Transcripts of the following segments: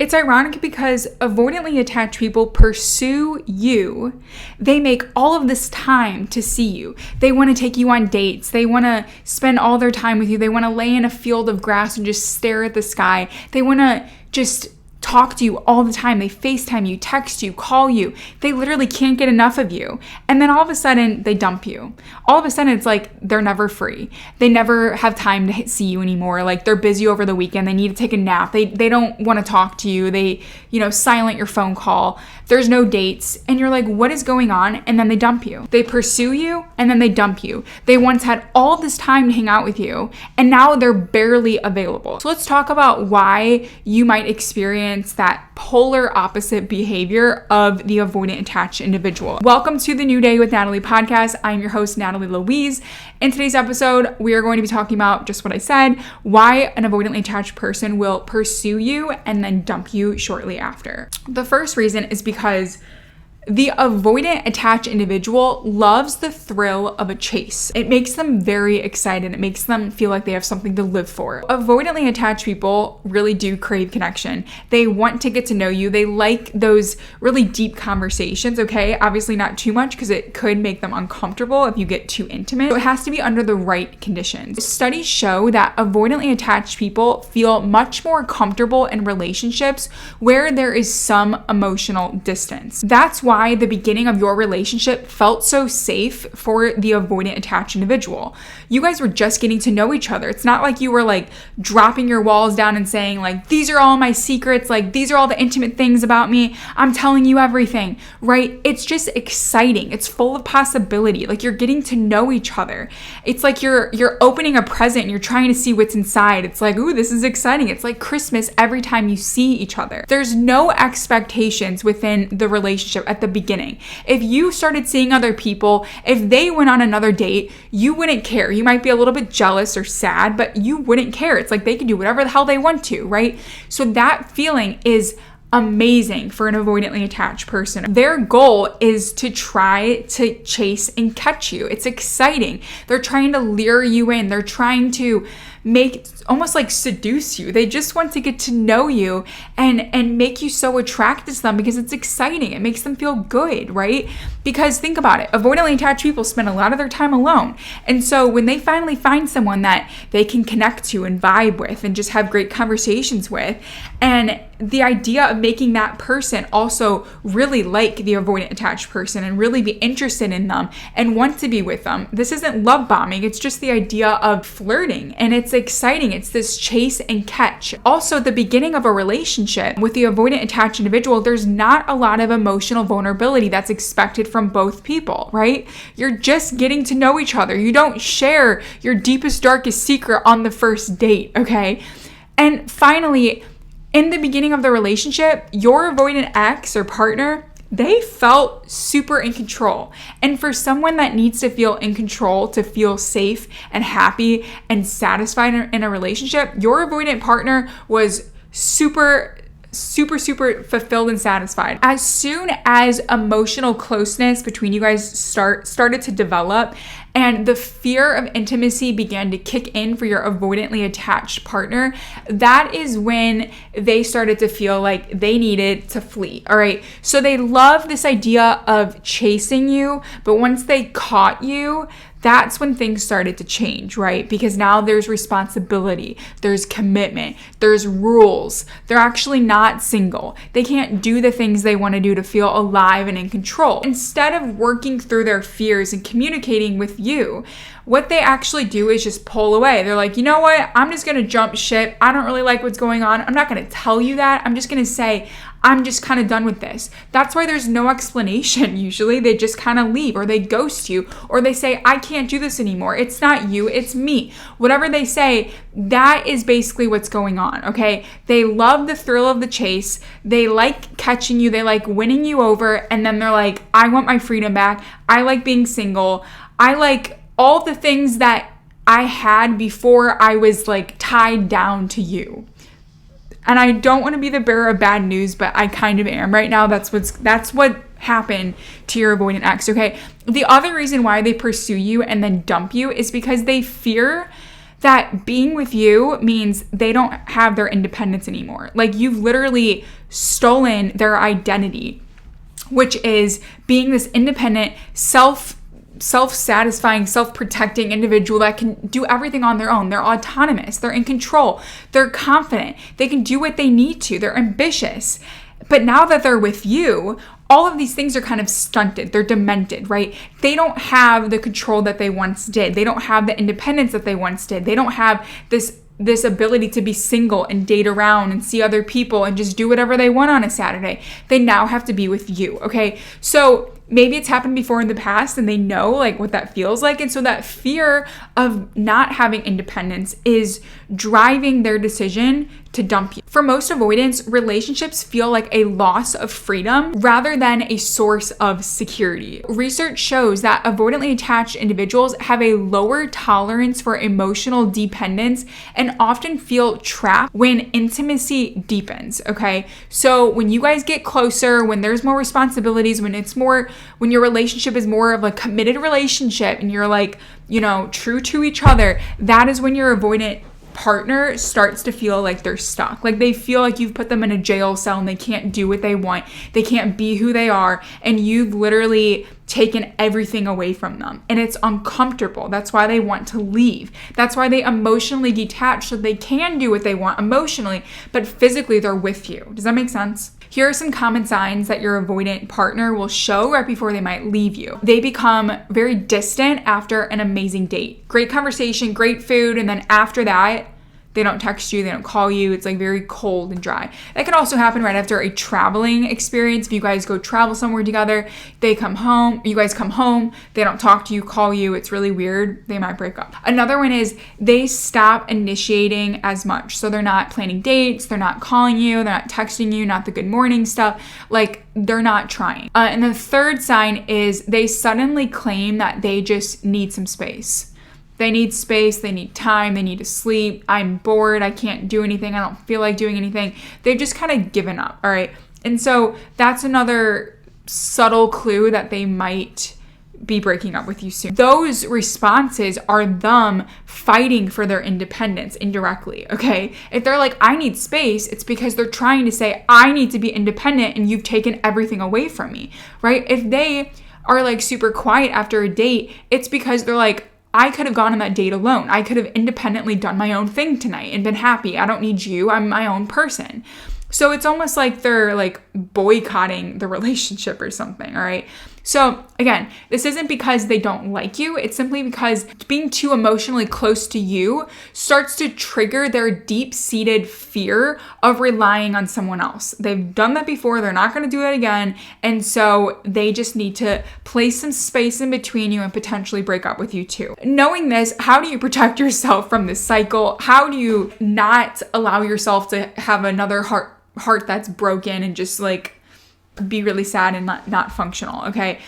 It's ironic because avoidantly attached people pursue you. They make all of this time to see you. They want to take you on dates. They want to spend all their time with you. They want to lay in a field of grass and just stare at the sky. They want to just talk to you all the time. They FaceTime you, text you, call you. They literally can't get enough of you. And then all of a sudden they dump you. All of a sudden it's like they're never free. They never have time to see you anymore. Like they're busy over the weekend. They need to take a nap. They don't want to talk to you. They, silent your phone call. There's no dates. And you're like, what is going on? And then they dump you. They pursue you and then they dump you. They once had all this time to hang out with you and now they're barely available. So let's talk about why you might experience that polar opposite behavior of the avoidant attached individual. Welcome to the New Day with Natalie podcast. I'm your host, Natalie Louise. In today's episode, we are going to be talking about just what I said, why an avoidantly attached person will pursue you and then dump you shortly after. The first reason is because the avoidant attached individual loves the thrill of a chase. It makes them very excited. It makes them feel like they have something to live for. Avoidantly attached people really do crave connection. They want to get to know you. They like those really deep conversations, okay? Obviously not too much because it could make them uncomfortable if you get too intimate. So it has to be under the right conditions. Studies show that avoidantly attached people feel much more comfortable in relationships where there is some emotional distance. That's why the beginning of your relationship felt so safe for the avoidant attached individual. You guys were just getting to know each other. It's not like you were like dropping your walls down and saying like, these are all my secrets. Like these are all the intimate things about me. I'm telling you everything, right? It's just exciting. It's full of possibility. Like you're getting to know each other. It's like you're opening a present and you're trying to see what's inside. It's like, ooh, this is exciting. It's like Christmas every time you see each other. There's no expectations within the relationship at the beginning. If you started seeing other people, if they went on another date, you wouldn't care. You might be a little bit jealous or sad, but you wouldn't care. It's like they can do whatever the hell they want to, right? So that feeling is amazing for an avoidantly attached person. Their goal is to try to chase and catch you. It's exciting. They're trying to lure you in. They're trying to make almost like seduce you. They just want to get to know you and make you so attracted to them because it's exciting. It makes them feel good, right? Because think about it, avoidantly attached people spend a lot of their time alone. And so when they finally find someone that they can connect to and vibe with and just have great conversations with, and the idea of making that person also really like the avoidant attached person and really be interested in them and want to be with them. This isn't love bombing. It's just the idea of flirting, and it's exciting. It's this chase and catch. Also, the beginning of a relationship with the avoidant attached individual, there's not a lot of emotional vulnerability that's expected from both people, right? You're just getting to know each other. You don't share your deepest, darkest secret on the first date, okay? And finally, in the beginning of the relationship, your avoidant ex or partner, they felt super in control. And for someone that needs to feel in control to feel safe and happy and satisfied in a relationship, your avoidant partner was super fulfilled and satisfied. As soon as emotional closeness between you guys started to develop and the fear of intimacy began to kick in for your avoidantly attached partner, that is when they started to feel like they needed to flee. All right. So they love this idea of chasing you, but once they caught you, that's when things started to change, right? Because now there's responsibility, there's commitment, there's rules. They're actually not single. They can't do the things they want to do to feel alive and in control. Instead of working through their fears and communicating with you, what they actually do is just pull away. They're like, you know what? I'm just going to jump ship. I don't really like what's going on. I'm not going to tell you that. I'm just going to say, I'm just kind of done with this. That's why there's no explanation. Usually they just kind of leave, or they ghost you, or they say, I can't do this anymore. It's not you, it's me. Whatever they say, that is basically what's going on, okay? They love the thrill of the chase. They like catching you. They like winning you over. And then they're like, I want my freedom back. I like being single. I like all the things that I had before I was like tied down to you. And I don't want to be the bearer of bad news, but I kind of am right now. That's what happened to your avoidant ex, okay? The other reason why they pursue you and then dump you is because they fear that being with you means they don't have their independence anymore. Like, you've literally stolen their identity, which is being this independent, self-satisfying, self-protecting individual that can do everything on their own. They're autonomous, they're in control, they're confident, they can do what they need to, they're ambitious. But now that they're with you, all of these things are kind of stunted. They're demented, right? They don't have the control that they once did. They don't have the independence that they once did. They don't have this ability to be single and date around and see other people and just do whatever they want on a Saturday. They now have to be with you, okay? So maybe it's happened before in the past and they know like what that feels like. And so that fear of not having independence is driving their decision to dump you. For most avoidants, relationships feel like a loss of freedom rather than a source of security. Research shows that avoidantly attached individuals have a lower tolerance for emotional dependence and often feel trapped when intimacy deepens, okay? So when you guys get closer, when there's more responsibilities, when your relationship is more of a committed relationship and you're like, true to each other, that is when your avoidant partner starts to feel like they're stuck. Like they feel like you've put them in a jail cell and they can't do what they want. They can't be who they are. And you've literally taken everything away from them. And it's uncomfortable. That's why they want to leave. That's why they emotionally detach so they can do what they want emotionally, but physically they're with you. Does that make sense? Here are some common signs that your avoidant partner will show right before they might leave you. They become very distant after an amazing date. Great conversation, great food, and then after that, they don't text you, they don't call you. It's like very cold and dry. That can also happen right after a traveling experience. If you guys go travel somewhere together, you guys come home, they don't talk to you, call you. It's really weird. They might break up. Another one is they stop initiating as much. So they're not planning dates, they're not calling you, they're not texting you, not the good morning stuff. Like they're not trying. And the third sign is they suddenly claim that they just need some space. They need space, they need time, they need to sleep. I'm bored, I can't do anything, I don't feel like doing anything. They've just kind of given up, all right? And so that's another subtle clue that they might be breaking up with you soon. Those responses are them fighting for their independence indirectly, okay? If they're like, I need space, it's because they're trying to say, I need to be independent and you've taken everything away from me, right? If they are like super quiet after a date, it's because they're like, I could have gone on that date alone. I could have independently done my own thing tonight and been happy. I don't need you. I'm my own person. So it's almost like they're like boycotting the relationship or something, all right? So again, this isn't because they don't like you. It's simply because being too emotionally close to you starts to trigger their deep-seated fear of relying on someone else. They've done that before. They're not going to do that again. And so they just need to place some space in between you and potentially break up with you too. Knowing this, how do you protect yourself from this cycle? How do you not allow yourself to have another heart that's broken and just like be really sad and not functional, okay?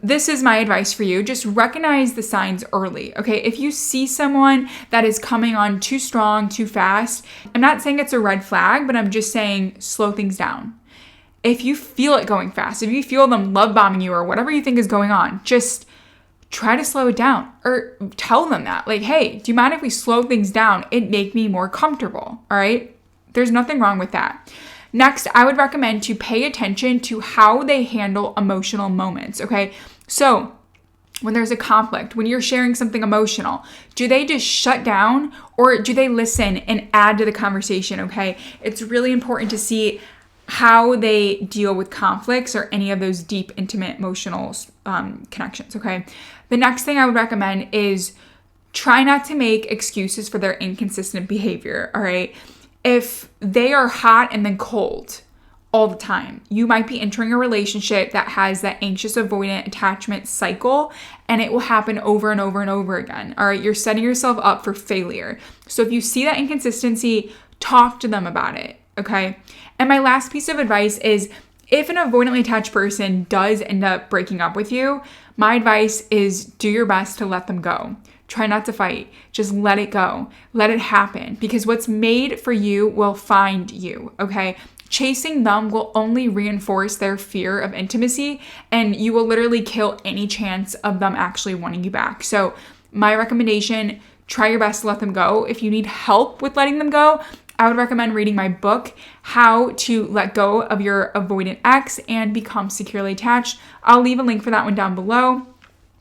This is my advice for you. Just recognize the signs early, okay? If you see someone that is coming on too strong, too fast, I'm not saying it's a red flag, but I'm just saying slow things down. If you feel it going fast, if you feel them love bombing you or whatever you think is going on, just try to slow it down or tell them that. Like, hey, do you mind if we slow things down? It'd make me more comfortable, all right? There's nothing wrong with that. Next, I would recommend to pay attention to how they handle emotional moments, okay? So when there's a conflict, when you're sharing something emotional, do they just shut down or do they listen and add to the conversation, okay? It's really important to see how they deal with conflicts or any of those deep, intimate, emotional connections, okay? The next thing I would recommend is try not to make excuses for their inconsistent behavior, all right? If they are hot and then cold all the time, you might be entering a relationship that has that anxious avoidant attachment cycle, and it will happen over and over and over again. All right, you're setting yourself up for failure. So if you see that inconsistency, talk to them about it, okay? And my last piece of advice is if an avoidantly attached person does end up breaking up with you, my advice is do your best to let them go. Try not to fight. Just let it go. Let it happen because what's made for you will find you, okay? Chasing them will only reinforce their fear of intimacy and you will literally kill any chance of them actually wanting you back. So my recommendation, try your best to let them go. If you need help with letting them go, I would recommend reading my book, How to Let Go of Your Avoidant Ex and Become Securely Attached. I'll leave a link for that one down below.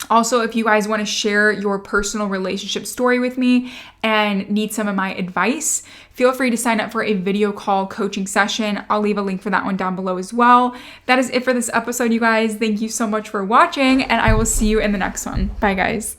Also, if you guys want to share your personal relationship story with me and need some of my advice, feel free to sign up for a video call coaching session. I'll leave a link for that one down below as well. That is it for this episode, you guys. Thank you so much for watching, and I will see you in the next one. Bye, guys.